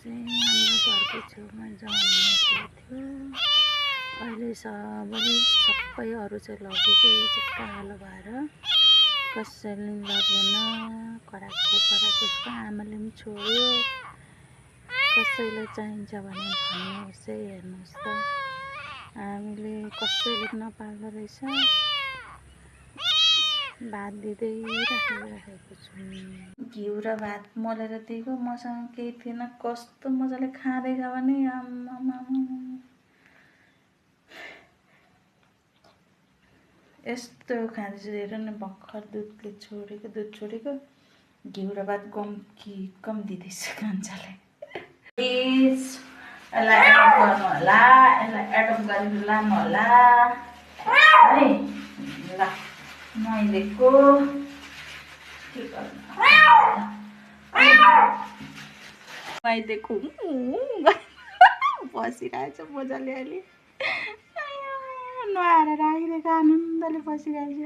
हाम्रो घरको छेउमा जन्मेको थियो। अहिले सबै अरू चाहिँ लगेको, यो चाहिँ कालो भएर कसैले लगेन। कराएको उसको आमाले पनि छोड्यो। कसैलाई चाहिन्छ भने भन्नुहोस् है। हेर्नुहोस् त, हामीले कसैले नपाल्दो रहेछ। भात दिँदै राखेको छु। घिउ र भात मोलेर दिएको, मसँग केही थिएन। कस्तो मजाले खाँदैछ भने आम्मामा, यस्तो खाँदैछ। हेर न, भर्खर दुध छोडेको घिउ र भात कम दिँदैछ कान्छाले। प्लिज यसलाई एडप्ट गर्नु होला, यसलाई एडप्ट गरेर लानु होला है। ल मैलेको के गर्नु, मैलेको बसिरहेछ मजाले। अहिले नुहाएर राखिदिएको, आनन्दले बसिरहेछ।